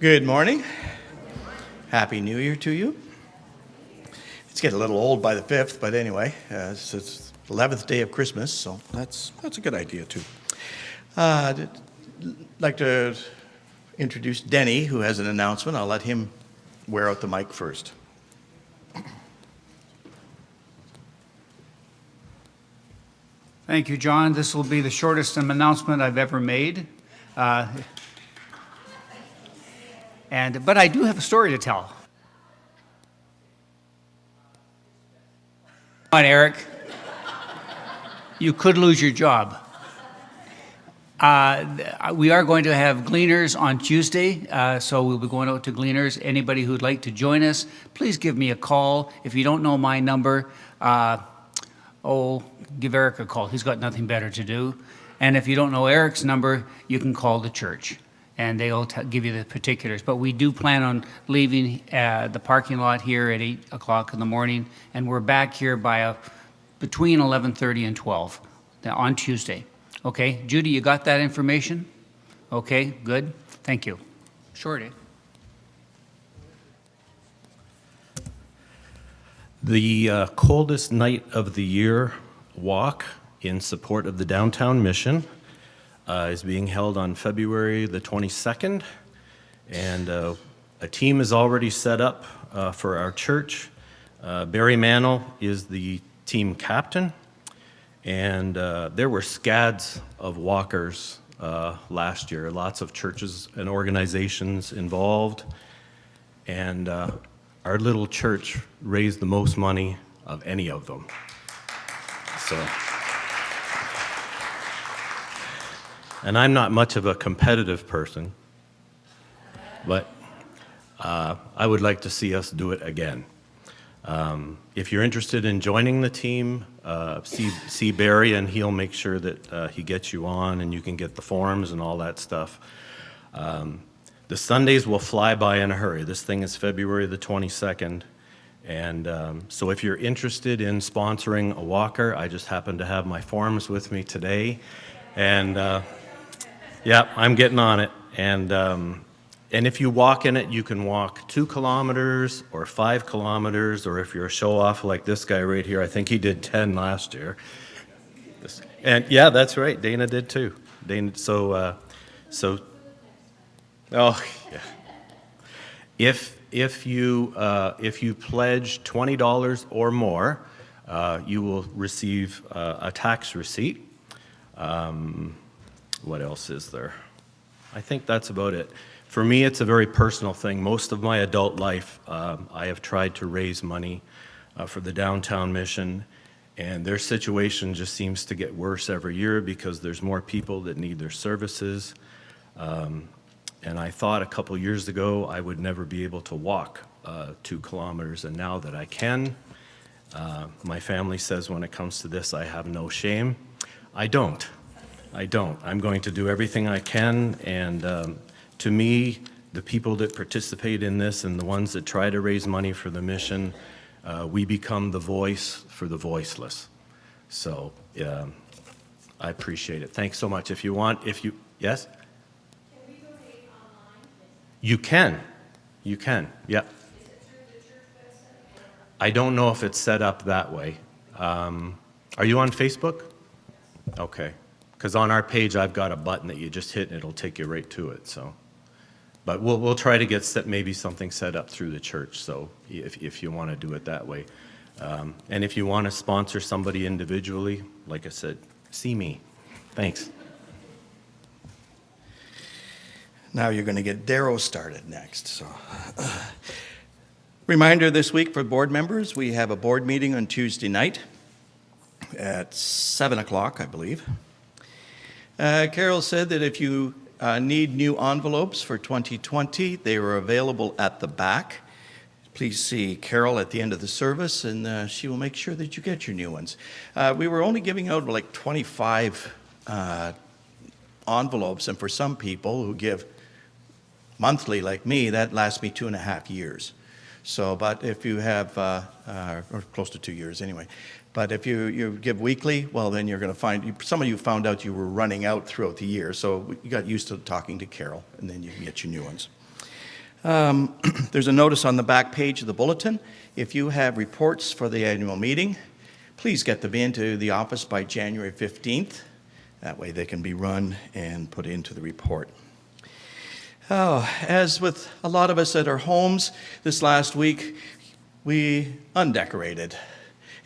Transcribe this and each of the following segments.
Good morning. Happy New Year to you. It's getting a little old by the 5th, but anyway, it's 11th day of Christmas, so that's a good idea too. I'd like to introduce Denny, who has an announcement. I'll let him wear out the mic first. Thank you, John. This will be the shortest announcement I've ever made. But I do have a story to tell. Come on, Eric. You could lose your job. We are going to have gleaners on Tuesday, so we'll be going out to gleaners. Anybody who'd like to join us, please give me a call. If you don't know my number, give Eric a call. He's got nothing better to do. And if you don't know Eric's number, you can call the church, and they'll give you the particulars. But we do plan on leaving the parking lot here at 8 o'clock in the morning, and we're back here by between 11:30 and 12 on Tuesday. Okay, Judy, you got that information? Okay, good. Thank you. Short, eh? The coldest night of the year walk in support of the downtown mission is being held on February the 22nd, and a team is already set up for our church. Barry Mannell is the team captain, and there were scads of walkers last year, lots of churches and organizations involved, and our little church raised the most money of any of them. And I'm not much of a competitive person, but I would like to see us do it again. If you're interested in joining the team, see Barry, and he'll make sure that he gets you on, and you can get the forms and all that stuff. The Sundays will fly by in a hurry. This thing is February the 22nd, and so if you're interested in sponsoring a walker, I just happen to have my forms with me today, and yeah, I'm getting on it. And if you walk in it, you can walk 2 kilometers or 5 kilometers, or if you're a show-off like this guy right here, I think he did 10 last year. And yeah, that's right, Dana did too. Oh yeah. If you pledge $20 or more, you will receive a tax receipt. What else is there? I think that's about it. For me, it's a very personal thing. Most of my adult life, I have tried to raise money for the downtown mission, and their situation just seems to get worse every year because there's more people that need their services. And I thought a couple years ago I would never be able to walk 2 kilometers, and now that I can, my family says when it comes to this, I have no shame. I don't. I'm going to do everything I can, and to me, the people that participate in this and the ones that try to raise money for the mission, we become the voice for the voiceless. So I appreciate it. Thanks so much. Yes? Can we donate online? You can, yeah. Is it through the church website? I don't know if it's set up that way. Are you on Facebook? Okay. Because on our page, I've got a button that you just hit, and it'll take you right to it. So, but we'll try to get maybe something set up through the church. So, if you want to do it that way, and if you want to sponsor somebody individually, like I said, see me. Thanks. Now you're going to get Darrow started next. So, reminder this week for board members: we have a board meeting on Tuesday night at 7 o'clock, I believe. Carol said that if you need new envelopes for 2020, they are available at the back. Please see Carol at the end of the service, and she will make sure that you get your new ones. We were only giving out like 25 envelopes, and for some people who give monthly like me, that lasts me 2.5 years. So, but if you have, or close to 2 years anyway, but if you give weekly, well, then you're going to find, some of you found out you were running out throughout the year, so you got used to talking to Carol, and then you can get your new ones. There's a notice on the back page of the bulletin. If you have reports for the annual meeting, please get them into the office by January 15th. That way they can be run and put into the report. Oh, as with a lot of us at our homes, this last week we undecorated.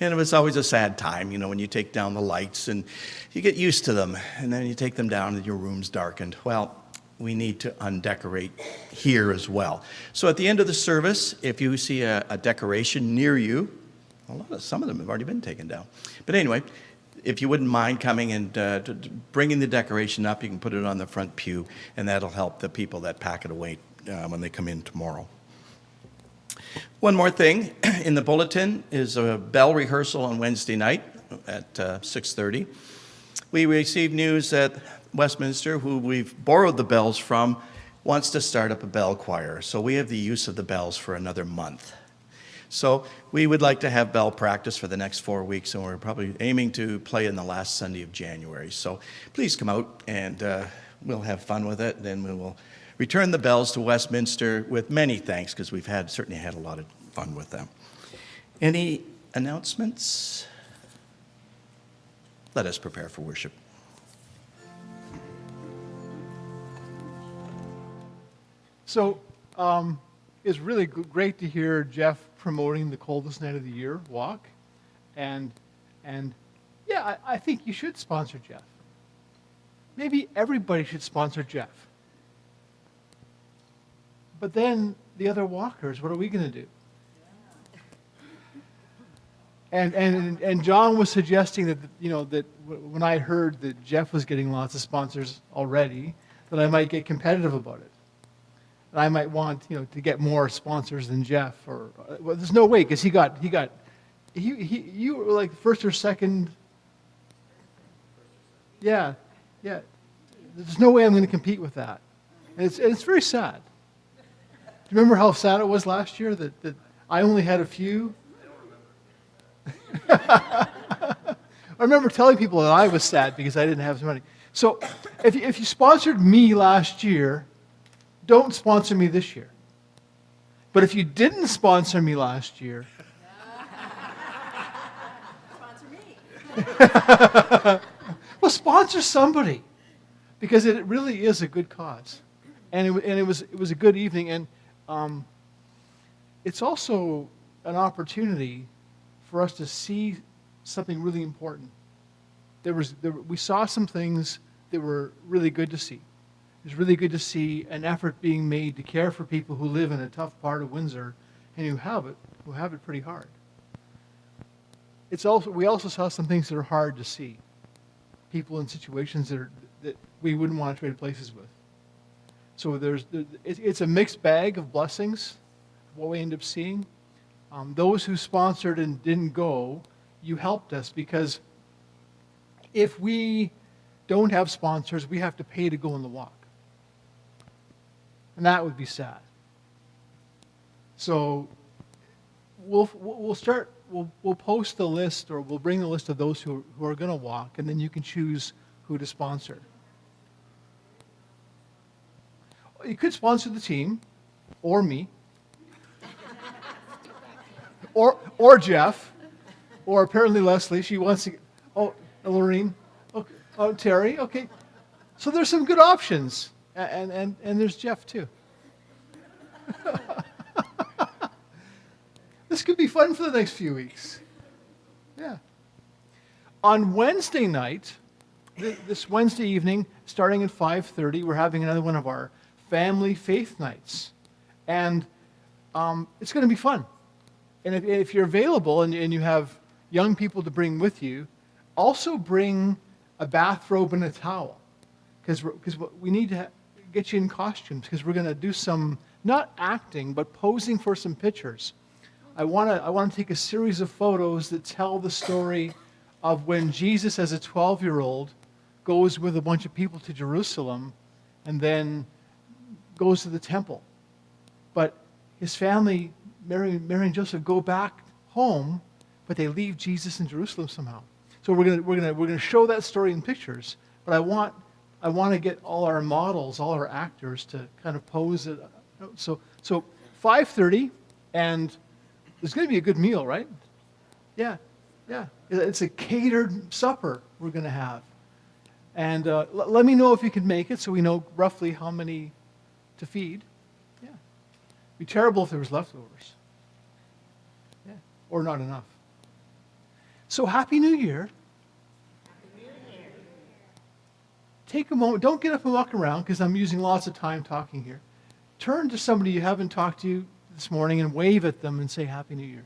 And it was always a sad time, when you take down the lights and you get used to them, and then you take them down and your room's darkened. Well, we need to undecorate here as well. So at the end of the service, if you see a decoration near you, some of them have already been taken down. But anyway, if you wouldn't mind coming and bringing the decoration up, you can put it on the front pew, and that'll help the people that pack it away when they come in tomorrow. One more thing in the bulletin is a bell rehearsal on Wednesday night at 6:30. We received news that Westminster, who we've borrowed the bells from, wants to start up a bell choir. So we have the use of the bells for another month. So we would like to have bell practice for the next 4 weeks, and we're probably aiming to play in the last Sunday of January. So please come out, and we'll have fun with it. Then we will return the bells to Westminster with many thanks, because we've certainly had a lot of fun with them. Any announcements? Let us prepare for worship. So it's really great to hear Jeff promoting the coldest night of the year walk, and yeah, I think you should sponsor Jeff. Maybe everybody should sponsor Jeff. But then the other walkers, what are we going to do? And John was suggesting that that when I heard that Jeff was getting lots of sponsors already, that I might get competitive about it. And I might want to get more sponsors than Jeff, or well, there's no way, because you were like first or second. Yeah. There's no way I'm going to compete with that, and it's very sad. Do you remember how sad it was last year that I only had a few? I remember telling people that I was sad because I didn't have so many. So if you sponsored me last year, don't sponsor me this year. But if you didn't sponsor me last year, Sponsor me. well, sponsor somebody, because it really is a good cause, and it was a good evening, and it's also an opportunity for us to see something really important. We saw some things that were really good to see. It was really good to see an effort being made to care for people who live in a tough part of Windsor and who have it pretty hard. We also saw some things that are hard to see. People in situations that we wouldn't want to trade places with. So it's a mixed bag of blessings, what we end up seeing. Those who sponsored and didn't go, you helped us, because if we don't have sponsors, we have to pay to go on the walk. And that would be sad. So we'll post the list, or we'll bring the list of those who are going to walk, and then you can choose who to sponsor. You could sponsor the team, or me, or Jeff, or apparently Leslie. She wants to. Oh, Lorraine. Okay. Oh, Terry. Okay. So there's some good options, and there's Jeff too. This could be fun for the next few weeks. Yeah. On Wednesday night, this Wednesday evening, starting at 5:30, we're having another one of our family faith nights, and it's going to be fun. And if you're available and you have young people to bring with you, also bring a bathrobe and a towel, because we need to get you in costumes, because we're going to do some, not acting, but posing for some pictures. I want to take a series of photos that tell the story of when Jesus, as a 12-year-old, goes with a bunch of people to Jerusalem and then goes to the temple. But his family, Mary and Joseph, go back home, but they leave Jesus in Jerusalem somehow. So we're gonna show that story in pictures. But I want to get all our models, all our actors, to kind of pose So 5:30, and there's going to be a good meal, right? Yeah, yeah. It's a catered supper we're going to have. And let me know if you can make it so we know roughly how many to feed. Yeah. It'd be terrible if there was leftovers. Yeah. Or not enough. So Happy New Year. Take a moment. Don't get up and walk around because I'm using lots of time talking here. Turn to somebody you haven't talked to this morning and wave at them and say Happy New Year.